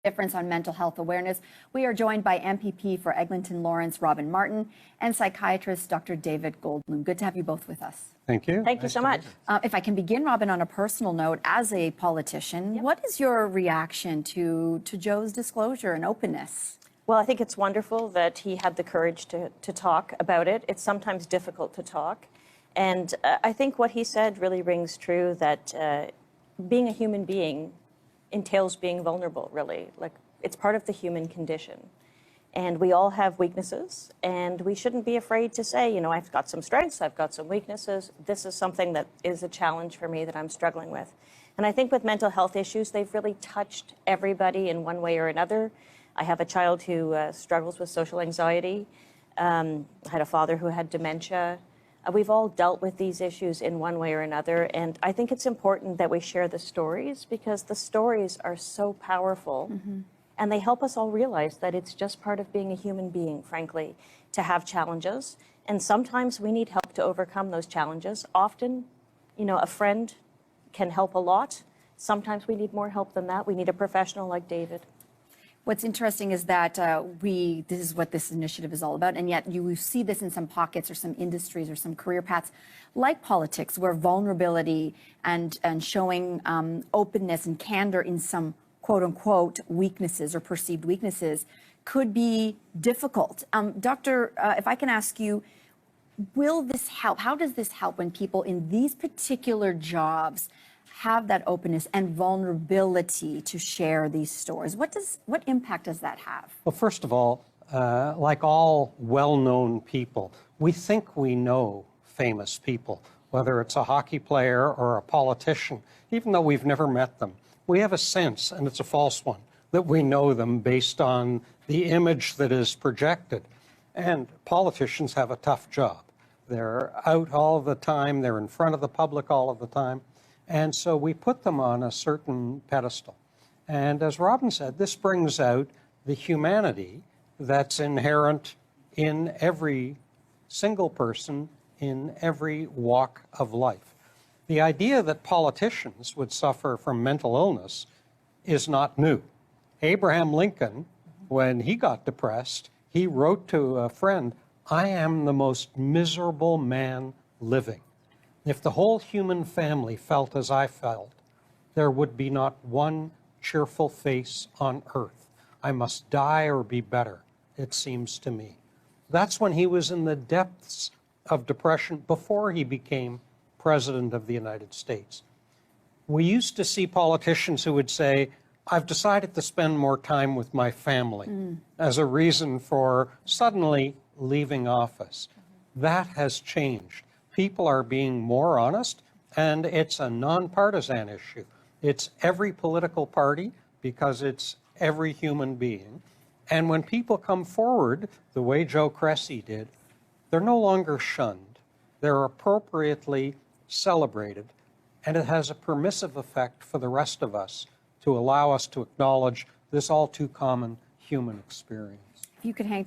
difference on mental health awareness. We are joined by MPP for Eglinton Lawrence, Robin Martin, and psychiatrist Dr. David Goldbloom. Good to have you both with us. Thank you. Thank you so much. If I can begin, Robin, on a personal note, as a politician, what is your reaction to Joe's disclosure and openness? Well, I think it's wonderful that he had the courage to talk about it. It's sometimes difficult to talk. And I think what he said really rings true, that being a human being entails being vulnerable, really. Like, it's part of the human condition. And we all have weaknesses, and we shouldn't be afraid to say, you know, I've got some strengths, I've got some weaknesses. This is something that is a challenge for me that I'm struggling with. And I think with mental health issues, they've really touched everybody in one way or another. I have a child who struggles with social anxiety. I had a father who had dementia. We've all dealt with these issues in one way or another, and I think it's important that we share the stories, because the stories are so powerful, and they help us all realize that it's just part of being a human being, frankly, to have challenges. And sometimes we need help to overcome those challenges. Often, you know, a friend can help a lot. Sometimes we need more help than that. We need a professional like David. What's interesting is that this is what this initiative is all about, and yet you see this in some pockets or some industries or some career paths, like politics, where vulnerability and showing openness and candor in some quote-unquote weaknesses or perceived weaknesses could be difficult. Doctor, if I can ask you, will this help? How does this help when people in these particular jobs have that openness and vulnerability to share these stories? What impact does that have? Well, first of all, like all well-known people, we think we know famous people, whether it's a hockey player or a politician, even though we've never met them. We have a sense, and it's a false one, that we know them based on the image that is projected. And politicians have a tough job. They're out all the time. They're in front of the public all of the time. And so we put them on a certain pedestal. And as Robin said, this brings out the humanity that's inherent in every single person in every walk of life. The idea that politicians would suffer from mental illness is not new. Abraham Lincoln, when he got depressed, he wrote to a friend, "I am the most miserable man living. If the whole human family felt as I felt, there would be not one cheerful face on earth. I must die or be better, it seems to me." That's when he was in the depths of depression before he became President of the United States. We used to see politicians who would say, "I've decided to spend more time with my family," as a reason for suddenly leaving office. That has changed. People are being more honest, and it's a nonpartisan issue. It's every political party, because it's every human being. And when people come forward, the way Joe Cressy did, they're no longer shunned. They're appropriately celebrated, and it has a permissive effect for the rest of us to allow us to acknowledge this all too common human experience. If you could hang